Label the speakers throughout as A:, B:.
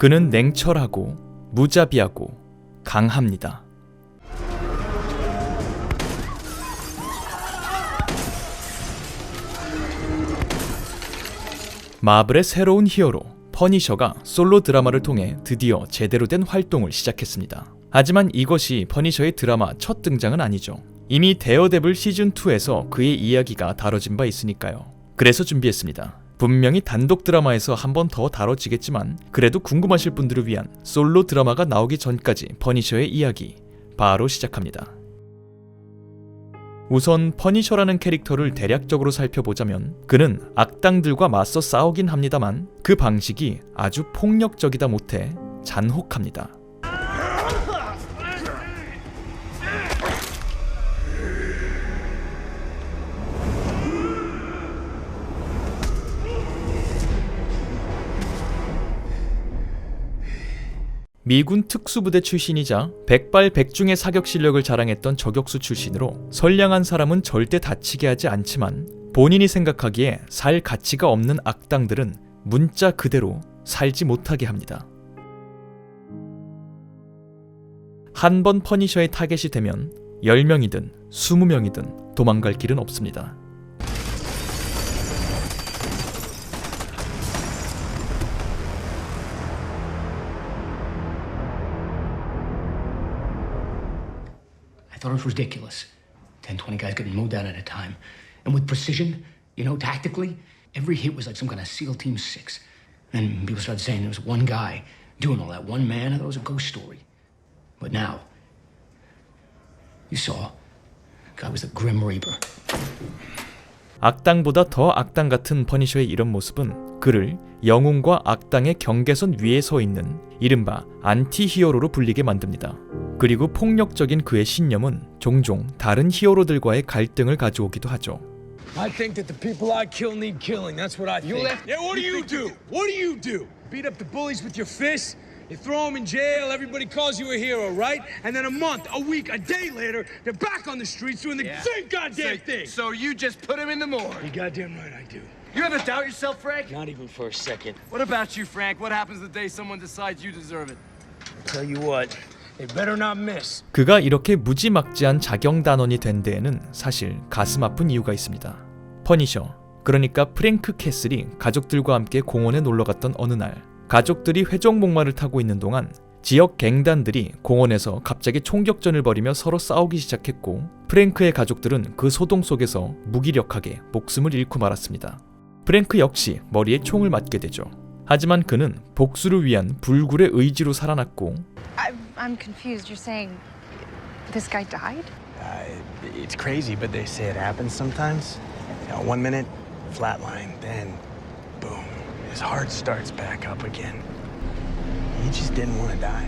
A: 그는 냉철하고 무자비하고 강합니다. 마블의 새로운 히어로 퍼니셔가 솔로 드라마를 통해 드디어 제대로 된 활동을 시작했습니다. 하지만 이것이 퍼니셔의 드라마 첫 등장은 아니죠. 이미 데어데블 시즌2에서 그의 이야기가 다뤄진 바 있으니까요. 그래서 준비했습니다. 분명히 단독 드라마에서 한 번 더 다뤄지겠지만 그래도 궁금하실 분들을 위한 솔로 드라마가 나오기 전까지 퍼니셔의 이야기 바로 시작합니다. 우선 퍼니셔라는 캐릭터를 대략적으로 살펴보자면 그는 악당들과 맞서 싸우긴 합니다만 그 방식이 아주 폭력적이다 못해 잔혹합니다. 미군 특수부대 출신이자 백발백중의 사격 실력을 자랑했던 저격수 출신으로 선량한 사람은 절대 다치게 하지 않지만 본인이 생각하기에 살 가치가 없는 악당들은 문자 그대로 살지 못하게 합니다. 한 번 퍼니셔의 타겟이 되면 10명이든 20명이든 도망갈 길은 없습니다.
B: I thought it was ridiculous. 10, 20 guys getting mowed down at a time. And with precision, tactically, every hit was like some kind of SEAL Team 6. And people started saying there was one guy doing all that, one man. I thought it was a ghost story. But now, you saw, the guy was the Grim Reaper.
A: 악당보다 더 악당 같은 퍼니셔의 이런 모습은 그를 영웅과 악당의 경계선 위에 서 있는 이른바 안티히어로로 불리게 만듭니다. 그리고 폭력적인 그의 신념은 종종 다른 히어로들과의 갈등을 가져오기도 하죠.
C: I think that the people I kill need killing. That's what I think. Yeah, what do you do? What do you do? Beat up the bullies with your fists? You throw them in jail, everybody calls you a hero, right? And then a month, a week, a day later, they're back on the streets doing the same goddamn thing.
D: So you just put him in the morgue.
C: You goddamn right I do.
D: You ever doubt yourself, Frank?
C: Not even for a second.
D: What about you, Frank? What happens the day someone decides you deserve it?
C: Tell you what, they better not miss.
A: 그가 이렇게 무지막지한 자경단원이 된 데에는 사실 가슴 아픈 이유가 있습니다. 퍼니셔, 그러니까 프랭크 캐슬이 가족들과 함께 공원에 놀러갔던 어느 날 가족들이 회전 목마를 타고 있는 동안 지역 갱단들이 공원에서 갑자기 총격전을 벌이며 서로 싸우기 시작했고 프랭크의 가족들은 그 소동 속에서 무기력하게 목숨을 잃고 말았습니다. 프랭크 역시 머리에 총을 맞게 되죠. 하지만 그는 복수를 위한 불굴의 의지로 살아났고
E: I'm confused. You're saying this guy died?
F: It's crazy, but they say it happens sometimes. One minute, flatline, then boom, his heart starts back up again. He just didn't want to die.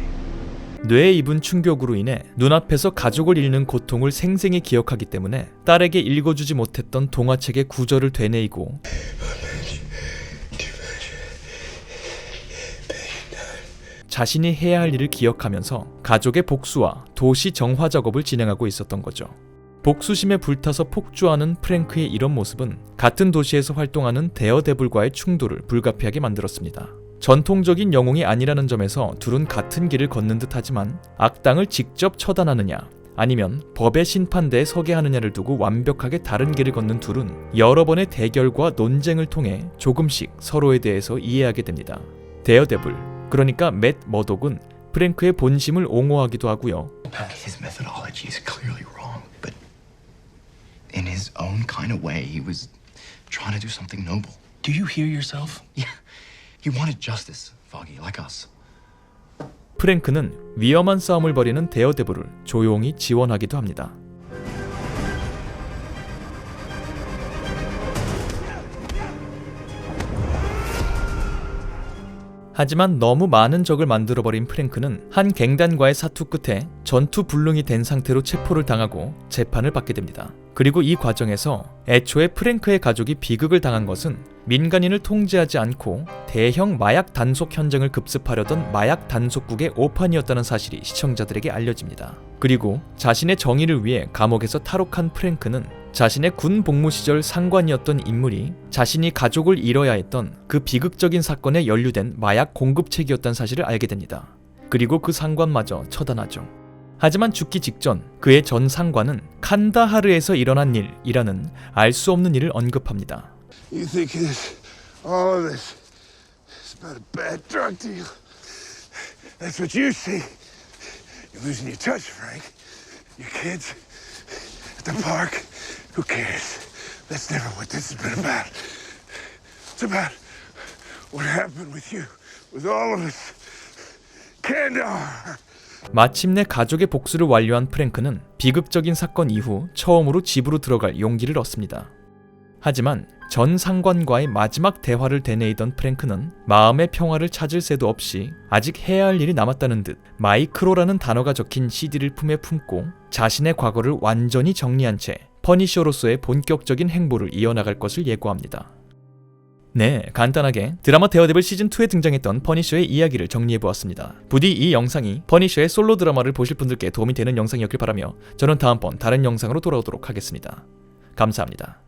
A: 뇌에 입은 충격으로 인해 눈앞에서 가족을 잃는 고통을 생생히 기억하기 때문에 딸에게 읽어주지 못했던 동화책의 구절을 되뇌이고 자신이 해야 할 일을 기억하면서 가족의 복수와 도시 정화 작업을 진행하고 있었던 거죠. 복수심에 불타서 폭주하는 프랭크의 이런 모습은 같은 도시에서 활동하는 데어데블과의 충돌을 불가피하게 만들었습니다. 전통적인 영웅이 아니라는 점에서 둘은 같은 길을 걷는 듯 하지만 악당을 직접 처단하느냐 아니면 법의 심판대에 서게 하느냐를 두고 완벽하게 다른 길을 걷는 둘은 여러 번의 대결과 논쟁을 통해 조금씩 서로에 대해서 이해하게 됩니다. 데어데블, 그러니까 맷 머독은 프랭크의 본심을 옹호하기도 하고요.
G: His methodology is clearly wrong, but in his own kind of way, he was trying to do something noble.
F: Do you hear yourself?
G: Yeah, he wanted justice, Foggy, like us.
A: 프랭크는 위험한 싸움을 벌이는 데어데블을 조용히 지원하기도 합니다. 하지만 너무 많은 적을 만들어버린 프랭크는 한 갱단과의 사투 끝에 전투 불능이 된 상태로 체포를 당하고 재판을 받게 됩니다. 그리고 이 과정에서 애초에 프랭크의 가족이 비극을 당한 것은 민간인을 통제하지 않고 대형 마약 단속 현장을 급습하려던 마약 단속국의 오판이었다는 사실이 시청자들에게 알려집니다. 그리고 자신의 정의를 위해 감옥에서 탈옥한 프랭크는 자신의 군 복무 시절 상관이었던 인물이 자신이 가족을 잃어야 했던 그 비극적인 사건에 연루된 마약 공급책이었다는 사실을 알게 됩니다. 그리고 그 상관마저 처단하죠. 하지만 죽기 직전 그의 전 상관은 칸다하르에서 일어난 일이라는 알 수 없는 일을 언급합니다.
H: You think all of this is about a bad drug deal? That's what you see. You're losing your touch, Frank. Your kids at the park. Who cares? That's never what this has been about. It's about what happened with you, with all of us. Kandahar.
A: 마침내 가족의 복수를 완료한 프랭크는 비극적인 사건 이후 처음으로 집으로 들어갈 용기를 얻습니다. 하지만 전 상관과의 마지막 대화를 되뇌이던 프랭크는 마음의 평화를 찾을 새도 없이 아직 해야 할 일이 남았다는 듯 마이크로라는 단어가 적힌 CD를 품에 품고 자신의 과거를 완전히 정리한 채 퍼니셔로서의 본격적인 행보를 이어나갈 것을 예고합니다. 네, 간단하게 드라마 데어데블 시즌2에 등장했던 퍼니셔의 이야기를 정리해보았습니다. 부디 이 영상이 퍼니셔의 솔로 드라마를 보실 분들께 도움이 되는 영상이었길 바라며 저는 다음번 다른 영상으로 돌아오도록 하겠습니다. 감사합니다.